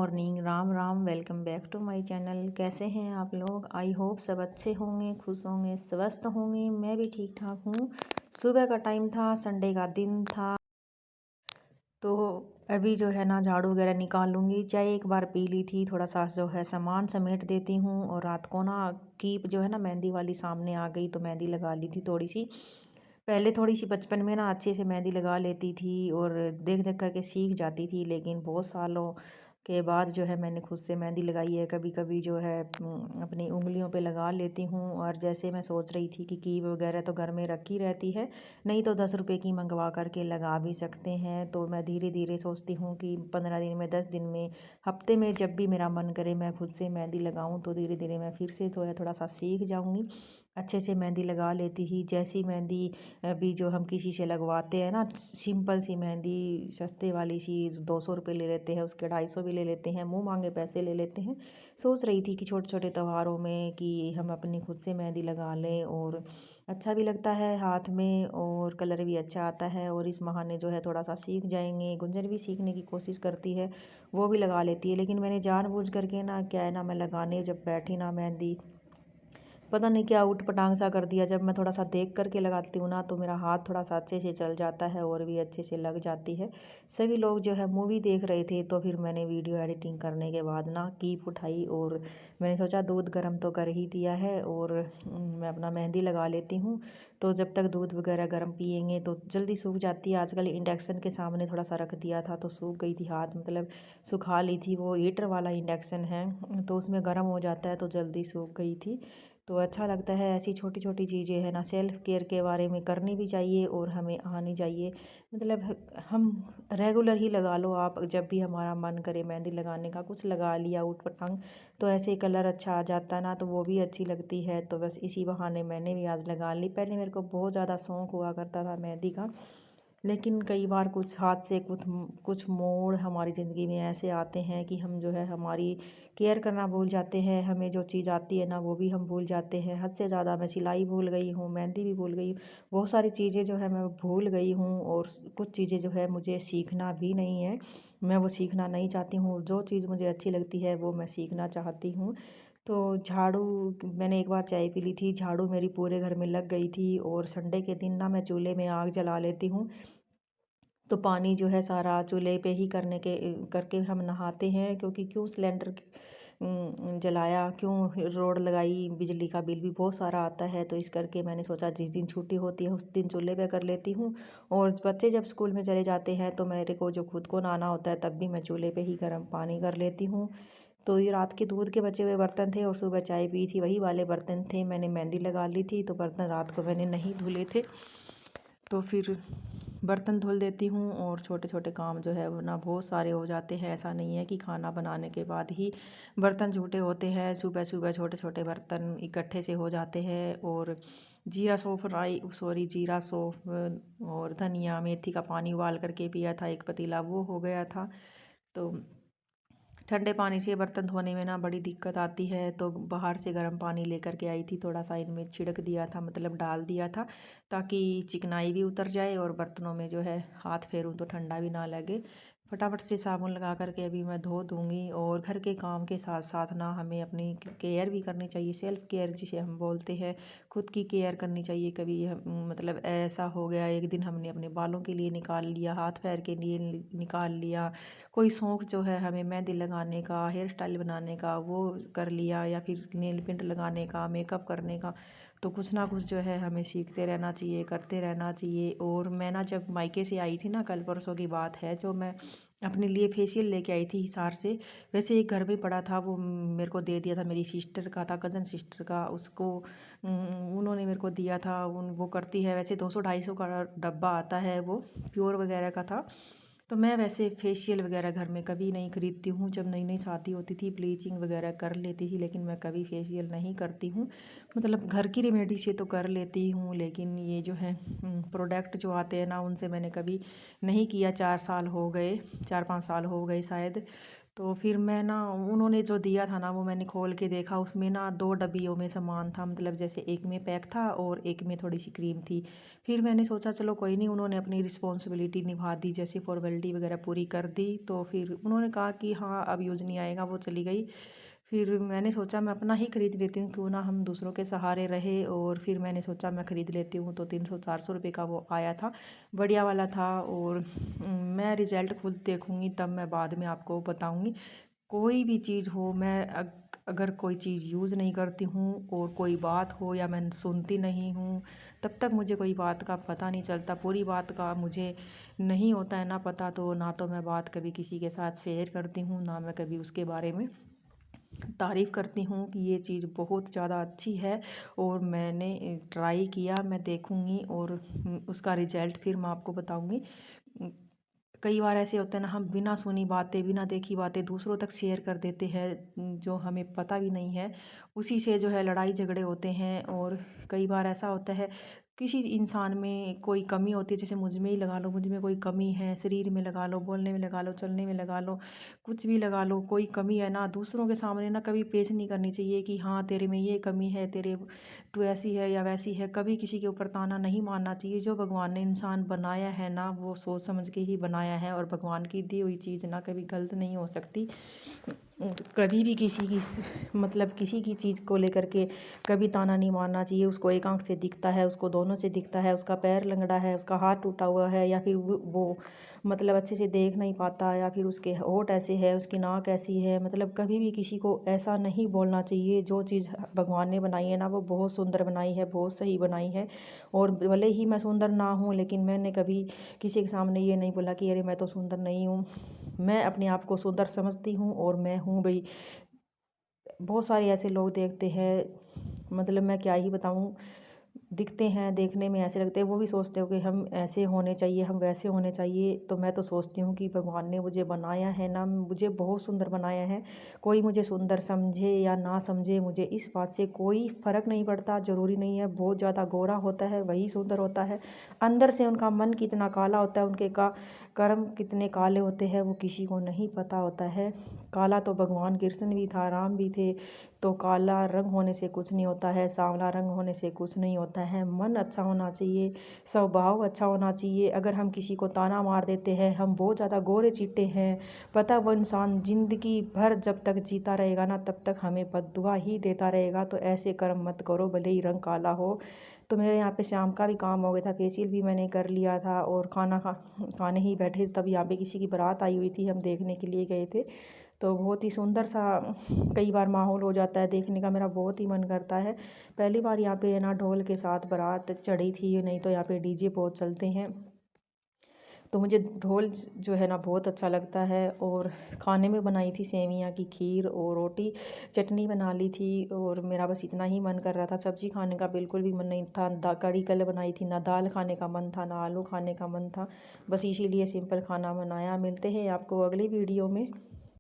Morning, Ram Ram. Welcome back to my channel. कैसे हैं आप लोग? आई होप सब अच्छे होंगे, खुश होंगे, स्वस्थ होंगे। मैं भी ठीक ठाक हूँ। सुबह का टाइम था, संडे का दिन था, तो अभी जो है ना झाड़ू वगैरह निकाल लूँगी। चाय एक बार पी ली थी, थोड़ा सा जो है सामान समेट देती हूँ। और रात को ना कीप जो है ना मेहंदी वाली सामने आ गई, तो मेहंदी लगा ली थी थोड़ी सी। पहले थोड़ी सी बचपन में ना अच्छे से मेहंदी लगा लेती थी और देख देख करके सीख जाती थी, लेकिन बहुत सालों के बाद जो है मैंने खुद से मेहंदी लगाई है। कभी कभी जो है अपनी उंगलियों पे लगा लेती हूँ। और जैसे मैं सोच रही थी कि कीप वगैरह तो घर में रखी रहती है, नहीं तो 10 रुपये की मंगवा करके लगा भी सकते हैं। तो मैं धीरे धीरे सोचती हूँ कि 15 दिन में, 10 दिन में, हफ्ते में जब भी मेरा मन करे मैं खुद से मेहंदी लगाऊँ। तो धीरे धीरे मैं फिर से तो है थोड़ा सा सीख जाऊँगी, अच्छे से मेहंदी लगा लेती ही। जैसी मेहंदी अभी जो हम किसी से लगवाते हैं ना, सिंपल सी मेहंदी सस्ते वाली सी 200 रुपये ले लेते हैं, उसके 250 भी ले लेते हैं, मुँह मांगे पैसे ले लेते हैं। सोच रही थी कि छोटे छोटे त्योहारों में कि हम अपनी खुद से मेहंदी लगा लें, और अच्छा भी लगता है हाथ में और कलर भी अच्छा आता है। और इस बहाने जो है थोड़ा सा सीख जाएंगे। गुंजन भी सीखने की कोशिश करती है, वो भी लगा लेती है। लेकिन मैंने जानबूझ करके ना, क्या है ना, मैं लगाने जब बैठी ना मेहंदी, पता नहीं क्या ऊट पटांग सा कर दिया। जब मैं थोड़ा सा देख करके लगाती हूँ ना, तो मेरा हाथ थोड़ा सा अच्छे से चल जाता है और भी अच्छे से लग जाती है। सभी लोग जो है मूवी देख रहे थे, तो फिर मैंने वीडियो एडिटिंग करने के बाद ना कीप उठाई और मैंने सोचा दूध गर्म तो कर ही दिया है और मैं अपना मेहंदी लगा लेती हूँ। तो जब तक दूध वगैरह गर्म पियेंगे तो जल्दी सूख जाती है। आजकल इंडक्शन के सामने थोड़ा सा रख दिया था तो सूख गई थी, हाथ मतलब सुखा ली थी। वो हीटर वाला इंडक्शन है, तो उसमें गर्म हो जाता है, तो जल्दी सूख गई थी। तो अच्छा लगता है। ऐसी छोटी छोटी चीज़ें है ना, सेल्फ़ केयर के बारे में करनी भी चाहिए और हमें आनी चाहिए। मतलब हम रेगुलर ही लगा लो आप, जब भी हमारा मन करे मेहंदी लगाने का, कुछ लगा लिया ऊट पटांग, तो ऐसे कलर अच्छा आ जाता है ना, तो वो भी अच्छी लगती है। तो बस इसी बहाने मैंने भी आज लगा ली। पहले मेरे को बहुत ज़्यादा शौक़ हुआ करता था मेहंदी का, लेकिन कई बार कुछ हाथ से कुछ मोड़ हमारी ज़िंदगी में ऐसे आते हैं कि हम जो है हमारी केयर करना भूल जाते हैं। हमें जो चीज़ आती है ना, वो भी हम भूल जाते हैं। हद से ज़्यादा मैं सिलाई भूल गई हूँ, मेहंदी भी भूल गई हूँ, बहुत सारी चीज़ें जो है मैं भूल गई हूँ। और कुछ चीज़ें जो है मुझे सीखना भी नहीं है, मैं वो सीखना नहीं चाहती हूँ। जो चीज़ मुझे अच्छी लगती है वो मैं सीखना चाहती हूँ। तो झाड़ू, मैंने एक बार चाय पी ली थी, झाड़ू मेरी पूरे घर में लग गई थी। और संडे के दिन ना मैं चूल्हे में आग जला लेती हूँ, तो पानी जो है सारा चूल्हे पे ही करके हम नहाते हैं। क्योंकि क्यों सिलेंडर जलाया, क्यों रोड लगाई, बिजली का बिल भी बहुत सारा आता है। तो इस करके मैंने सोचा जिस दिन छुट्टी होती है उस दिन चूल्हे पे कर लेती हूँ। और बच्चे जब स्कूल में चले जाते हैं तो मेरे को जो खुद को नहाना होता है, तब भी मैं चूल्हे पे ही गर्म पानी कर लेती हूँ। तो ये रात के दूध के बचे हुए बर्तन थे और सुबह चाय पी थी, वही वाले बर्तन थे। मैंने मेहंदी लगा ली थी, तो बर्तन रात को मैंने नहीं धुले थे, तो फिर बर्तन धुल देती हूँ। और छोटे छोटे काम जो है वो ना बहुत सारे हो जाते हैं। ऐसा नहीं है कि खाना बनाने के बाद ही बर्तन झूठे होते हैं, सुबह सुबह छोटे छोटे बर्तन इकट्ठे से हो जाते हैं। और जीरा सौंफ और धनिया मेथी का पानी उबाल करके पिया था, एक पतीला वो हो गया था। तो ठंडे पानी से बर्तन धोने में ना बड़ी दिक्कत आती है, तो बाहर से गर्म पानी लेकर के आई थी, थोड़ा सा इनमें छिड़क दिया था, मतलब डाल दिया था, ताकि चिकनाई भी उतर जाए और बर्तनों में जो है हाथ फेरूं तो ठंडा भी ना लगे। फटाफट से साबुन लगा करके अभी मैं धो दूँगी। और घर के काम के साथ साथ ना हमें अपनी केयर भी करनी चाहिए, सेल्फ़ केयर जिसे हम बोलते हैं, खुद की केयर करनी चाहिए। कभी मतलब ऐसा हो गया एक दिन हमने अपने बालों के लिए निकाल लिया, हाथ पैर के लिए निकाल लिया, कोई शौक़ जो है हमें मेहंदी लगाने का, हेयर स्टाइल बनाने का, वो कर लिया, या फिर नेल पेंट लगाने का, मेकअप करने का। तो कुछ ना कुछ जो है हमें सीखते रहना चाहिए, करते रहना चाहिए। और मैं ना जब मायके से आई थी ना, कल परसों की बात है, जो मैं अपने लिए फेशियल लेके आई थी हिसार से। वैसे एक घर में पड़ा था, वो मेरे को दे दिया था, मेरी सिस्टर का था, कज़न सिस्टर का, उसको उन्होंने मेरे को दिया था। वो करती है, वैसे 200-250 का डब्बा आता है, वो प्योर वगैरह का था। तो मैं वैसे फेशियल वगैरह घर में कभी नहीं खरीदती हूँ। जब नई नई शादी होती थी ब्लीचिंग वगैरह कर लेती थी, लेकिन मैं कभी फेशियल नहीं करती हूँ। मतलब घर की रेमेडी से तो कर लेती हूँ, लेकिन ये जो है प्रोडक्ट जो आते हैं ना, उनसे मैंने कभी नहीं किया। 4 साल हो गए, 4-5 साल हो गए शायद। तो फिर मैं ना उन्होंने जो दिया था ना वो मैंने खोल के देखा, उसमें ना 2 डब्बियों में सामान था, मतलब जैसे एक में पैक था और एक में थोड़ी सी क्रीम थी। फिर मैंने सोचा चलो कोई नहीं, उन्होंने अपनी रिस्पॉन्सिबिलिटी निभा दी, जैसे फॉर्मेलिटी वगैरह पूरी कर दी। तो फिर उन्होंने कहा कि हाँ अब यूज़ नहीं आएगा, वो चली गई। फिर मैंने सोचा मैं अपना ही ख़रीद लेती हूँ, क्यों ना हम दूसरों के सहारे रहे। और फिर मैंने सोचा मैं ख़रीद लेती हूँ, तो 300-400 रुपये का वो आया था, बढ़िया वाला था। और मैं रिज़ल्ट खुद देखूँगी तब मैं बाद में आपको बताऊँगी। कोई भी चीज़ हो, मैं अगर कोई चीज़ यूज़ नहीं करती हूँ और कोई बात हो या मैं सुनती नहीं हूँ, तब तक मुझे कोई बात का पता नहीं चलता, पूरी बात का मुझे नहीं होता है ना पता। तो ना तो मैं बात कभी किसी के साथ शेयर करती हूँ, ना मैं कभी उसके बारे में तारीफ़ करती हूँ कि ये चीज़ बहुत ज़्यादा अच्छी है। और मैंने ट्राई किया, मैं देखूँगी और उसका रिज़ल्ट फिर मैं आपको बताऊँगी। कई बार ऐसे होते हैं ना, हम बिना सुनी बातें, बिना देखी बातें दूसरों तक शेयर कर देते हैं, जो हमें पता भी नहीं है। उसी से जो है लड़ाई झगड़े होते हैं। और कई बार ऐसा होता है किसी इंसान में कोई कमी होती है, जैसे मुझ में ही लगा लो, मुझ में कोई कमी है, शरीर में लगा लो, बोलने में लगा लो, चलने में लगा लो, कुछ भी लगा लो, कोई कमी है ना, दूसरों के सामने ना कभी पेश नहीं करनी चाहिए कि हाँ तेरे में ये कमी है, तेरे तू ऐसी है या वैसी है। कभी किसी के ऊपर ताना नहीं मारना चाहिए। जो भगवान ने इंसान बनाया है ना, वो सोच समझ के ही बनाया है। और भगवान की दी हुई चीज़ ना कभी गलत नहीं हो सकती। कभी भी किसी की मतलब किसी की चीज़ को लेकर के कभी ताना नहीं मारना चाहिए। उसको एक आंख से दिखता है, उसको दोनों से दिखता है, उसका पैर लंगड़ा है, उसका हाथ टूटा हुआ है, या फिर वो मतलब अच्छे से देख नहीं पाता, या फिर उसके होंठ ऐसे है, उसकी नाक ऐसी है। मतलब कभी भी किसी को ऐसा नहीं बोलना चाहिए। जो चीज़ भगवान ने बनाई है ना, वो बहुत सुंदर बनाई है, बहुत सही बनाई है। और भले ही मैं सुंदर ना हूँ, लेकिन मैंने कभी किसी के सामने ये नहीं बोला कि अरे मैं तो सुंदर नहीं हूँ। मैं अपने आप को सुंदर समझती हूँ और मैं हूँ भाई। बहुत सारे ऐसे लोग देखते हैं, मतलब मैं क्या ही बताऊँ, दिखते हैं, देखने में ऐसे लगते हैं, वो भी सोचते हो कि हम ऐसे होने चाहिए, हम वैसे होने चाहिए। तो मैं तो सोचती हूँ कि भगवान ने मुझे बनाया है ना, मुझे बहुत सुंदर बनाया है। कोई मुझे सुंदर समझे या ना समझे, मुझे इस बात से कोई फ़र्क नहीं पड़ता। ज़रूरी नहीं है बहुत ज़्यादा गोरा होता है वही सुंदर होता है। अंदर से उनका मन कितना काला होता है, उनके कर्म कितने काले होते हैं, वो किसी को नहीं पता होता है। काला तो भगवान कृष्ण भी था, राम भी थे। तो काला रंग होने से कुछ नहीं होता है, सांवला रंग होने से कुछ नहीं होता है। मन अच्छा होना चाहिए, स्वभाव अच्छा होना चाहिए। अगर हम किसी को ताना मार देते हैं, हम बहुत ज़्यादा गोरे चीटे हैं, पता वो इंसान ज़िंदगी भर जब तक जीता रहेगा ना, तब तक हमें बद्दुआ ही देता रहेगा। तो ऐसे कर्म मत करो, भले ही रंग काला हो। तो मेरे यहाँ पे शाम का भी काम हो गया था, फेशियल भी मैंने कर लिया था और खाने ही बैठे, तब यहाँ पे किसी की बारात आई हुई थी, हम देखने के लिए गए थे। तो बहुत ही सुंदर सा कई बार माहौल हो जाता है देखने का, मेरा बहुत ही मन करता है। पहली बार यहाँ पे ना ढोल के साथ बारात चढ़ी थी, नहीं तो यहाँ पे डीजे बहुत चलते हैं। तो मुझे ढोल जो है ना बहुत अच्छा लगता है। और खाने में बनाई थी सेवियाँ की खीर और रोटी, चटनी बना ली थी। और मेरा बस इतना ही मन कर रहा था, सब्ज़ी खाने का बिल्कुल भी मन नहीं था। कढ़ी कल बनाई थी, ना दाल खाने का मन था, ना आलू खाने का मन था। बस इसीलिए सिंपल खाना बनाया। मिलते हैं आपको अगली वीडियो में।